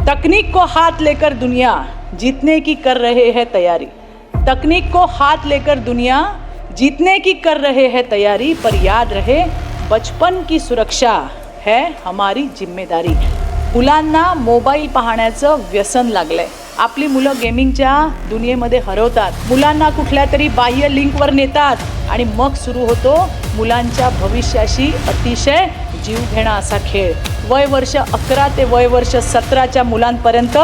तकनीक को हाथ लेकर दुनिया जीतने की कर रहे हैं तैयारी। तकनीक को हाथ लेकर दुनिया जीतने की कर रहे हैं तैयारी, पर याद रहे बचपन की सुरक्षा है हमारी जिम्मेदारी। मुलांना मोबाईल पाहण्याचं व्यसन लागलंय। आपली मुलं गेमिंगच्या दुनियेमध्ये हरवतात, मुलांना कुठल्या तरी बाह्य लिंकवर नेतात आणि मग सुरू होतो मुलांच्या भविष्याशी अतिशय जीवघेणा असा खेळ। वय वर्ष 11 ते वय वर्ष 17च्या मुलांपर्यंत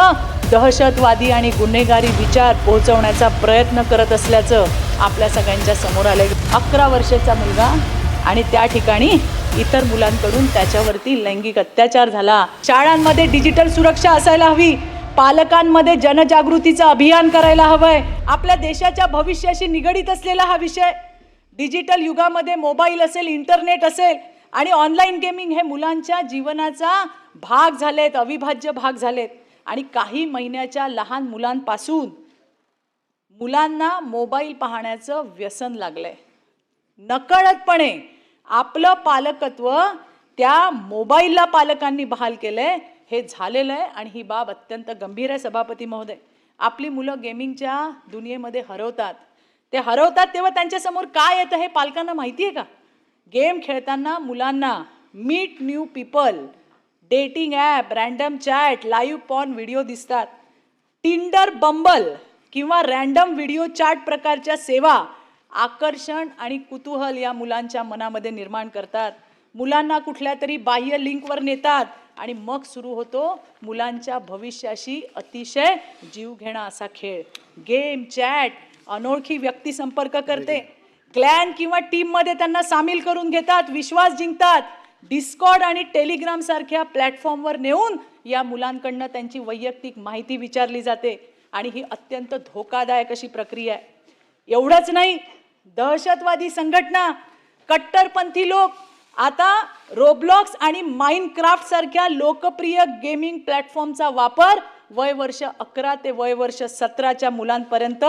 दहशतवादी आणि गुन्हेगारी विचार पोहोचवण्याचा प्रयत्न करत असल्याचं आपल्या सगळ्यांच्या समोर आले। 11 वर्षाचा मुलगा आणि त्या ठिकाणी इतर मुलांकडून त्याच्यावरती लैंगिक अत्याचार झाला। शाळांमध्ये डिजिटल सुरक्षा असायला हवी, पालकांमध्ये जनजागृतीचं अभियान करायला हवंय। आपल्या देशाच्या भविष्याशी निगडीत असलेला हा विषय, डिजिटल युगामध्ये मोबाईल असेल, इंटरनेट असेल आणि ऑनलाईन गेमिंग हे मुलांच्या जीवनाचा भाग झालेत, अविभाज्य भाग झालेत। आणि काही महिन्याच्या लहान मुलांपासून मुलांना मोबाईल पाहण्याचं व्यसन लागलंय। नकळतपणे आपलं पालकत्व त्या मोबाईलला पालकांनी बहाल केलंय, हे झालेलं आहे आणि ही बाब अत्यंत गंभीर आहे। सभापती महोदय, आपली मुलं गेमिंगच्या दुनियेमध्ये हरवतात, ते हरवतात तेव्हा त्यांच्यासमोर काय येतं हे पालकांना माहिती आहे का? गेम खेळताना मुलांना meet new people, dating app, random chat, live porn video दिसतात। टिंडर, बंबल किंवा रँडम व्हिडिओ चॅट प्रकारच्या सेवा आकर्षण आणि कुतूहल या मुलांच्या मनामध्ये निर्माण करतात। मुलांना कुठल्या तरी बाह्य लिंकवर नेतात आणि मग सुरू होतो मुलांच्या भविष्याशी अतिशय जीवघेणा असा खेळ। गेम, चॅट, अनोळखी व्यक्ती संपर्क करते, क्लॅन किंवा टीममध्ये त्यांना सामील करून घेतात, विश्वास जिंकतात। डिस्कॉर्ड आणि टेलिग्राम सारख्या प्लॅटफॉर्मवर नेऊन या मुलांकडनं त्यांची वैयक्तिक माहिती विचारली जाते आणि ही अत्यंत धोकादायक अशी प्रक्रिया आहे। एवढंच नाही, दहशतवादी संघटना, कट्टरपंथी लोक आता रोब्लॉक्स आणि माइनक्राफ्ट सारख्या लोकप्रिय गेमिंग प्लॅटफॉर्मचा वापर वय वर्ष 11 ते वय वर्ष 17च्या मुलांपर्यंत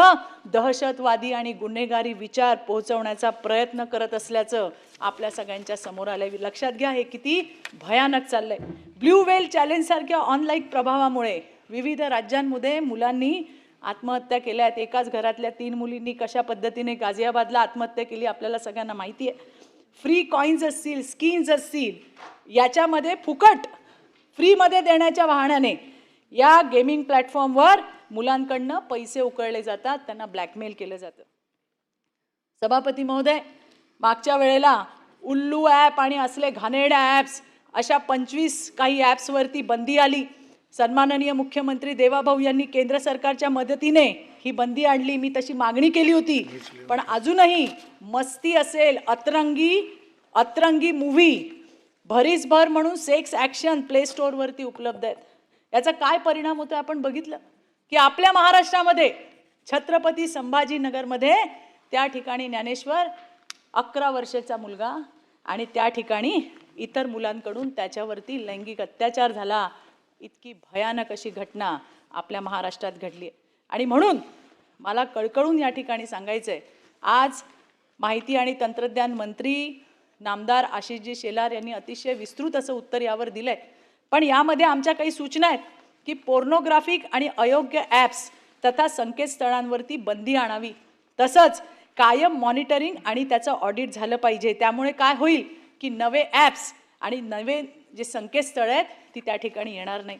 दहशतवादी आणि गुन्हेगारी विचार पोहोचवण्याचा प्रयत्न करत असल्याचं आपल्या सगळ्यांच्या समोर आलंय। लक्षात घ्या, हे किती भयानक चाललंय। ब्लू व्हेल चॅलेंज सारख्या ऑनलाईन प्रभावामुळे विविध राज्यांमध्ये मुलांनी आत्महत्या केल्या आहेत। एकाच घरातल्या 3 मुलींनी कशा पद्धतीने गाझियाबादला आत्महत्या केली आपल्याला सगळ्यांना माहिती आहे। फ्री कॉइन्स असतील, स्किन्स असतील, याच्यामध्ये फुकट फ्रीमध्ये देण्याच्या बहाण्याने या गेमिंग प्लॅटफॉर्मवर मुलांकडनं पैसे उकळले जातात, त्यांना ब्लॅकमेल केलं जातं। सभापती महोदय, मागच्या वेळेला उल्लू ॲप आणि असले घाणेरड्या ॲप्स, अशा 25 काही ॲप्सवरती बंदी आली। सन्माननीय मुख्यमंत्री देवाभाऊ यांनी केंद्र सरकारच्या मदतीने ही बंदी आणली, मी तशी मागणी केली होती। पण अजूनही मस्ती असेल, अतरंगी मूव्ही, भरीसभर म्हणून सेक्स ॲक्शन प्ले स्टोअरवरती उपलब्ध आहेत। याचा काय परिणाम होतो आपण बघितलं की आपल्या महाराष्ट्रामध्ये छत्रपती संभाजीनगरमध्ये त्या ठिकाणी ज्ञानेश्वर 11 वर्षाचा मुलगा आणि त्या ठिकाणी इतर मुलांकडून त्याच्यावरती लैंगिक अत्याचार झाला। इतकी भयानक अशी घटना आपल्या महाराष्ट्रात घडली आहे। आणि म्हणून मला कळकळून या ठिकाणी सांगायचं आहे, आज माहिती आणि तंत्रज्ञान मंत्री नामदार आशिषजी शेलार यांनी अतिशय विस्तृत असं उत्तर यावर दिलंय। पण यामध्ये आमच्या काही सूचना आहेत की पोर्नोग्राफिक आणि अयोग्य ॲप्स तथा संकेतस्थळांवरती बंदी आणावी, तसंच कायम मॉनिटरिंग आणि त्याचं ऑडिट झालं पाहिजे। त्यामुळे काय होईल की नवे ॲप्स आणि नवे जे संकेतस्थळ आहेत ती त्या ठिकाणी येणार नाही।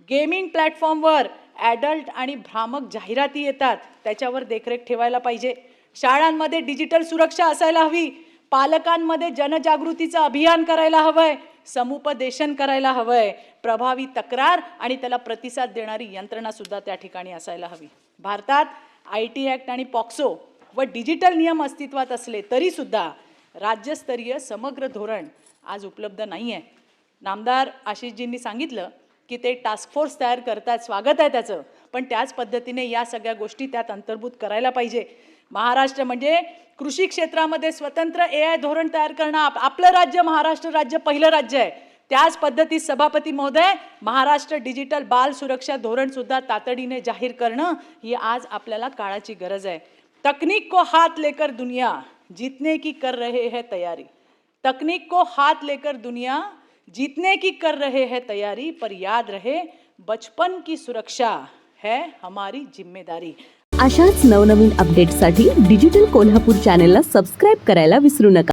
गेमिंग प्लॅटफॉर्मवर ॲडल्ट आणि भ्रामक जाहिराती येतात, त्याच्यावर देखरेख ठेवायला पाहिजे। शाळांमध्ये डिजिटल सुरक्षा असायला हवी, पालकांमध्ये जनजागृतीचं अभियान करायला हवंय, समुपदेशन करायला हवंय, प्रभावी तक्रार आणि त्याला प्रतिसाद देणारी यंत्रणा सुद्धा त्या ठिकाणी असायला हवी। भारतात IT ॲक्ट आणि पॉक्सो व डिजिटल नियम अस्तित्वात असले तरी सुद्धा राज्यस्तरीय समग्र धोरण आज उपलब्ध नाही आहे। नामदार आशिषजींनी सांगितलं की ते टास्क फोर्स तयार करतात, स्वागत आहे त्याचं, पण त्याच पद्धतीने या सगळ्या गोष्टी त्यात अंतर्भूत करायला पाहिजे। महाराष्ट्र म्हणजे कृषी क्षेत्रामध्ये स्वतंत्र AI धोरण तयार करणं, आपलं राज्य महाराष्ट्र राज्य पहिलं राज्य आहे। त्याच पद्धतीत सभापती महोदय, महाराष्ट्र डिजिटल बाल सुरक्षा धोरण सुद्धा तातडीने जाहीर करणं ही आज आपल्याला काळाची गरज आहे। तकनीक को हाथ लेकर दुनिया जीतने की कर रहे हैं तैयारी। तकनीक को हाथ लेकर दुनिया जीतने की कर रहे हैं तैयारी, पर याद रहे बचपन की सुरक्षा है हमारी जिम्मेदारी। अशाच नवनवीन अपडेट्ससाठी डिजिटल कोल्हापूर चॅनेलला सबस्क्राईब करायला विसरू नका.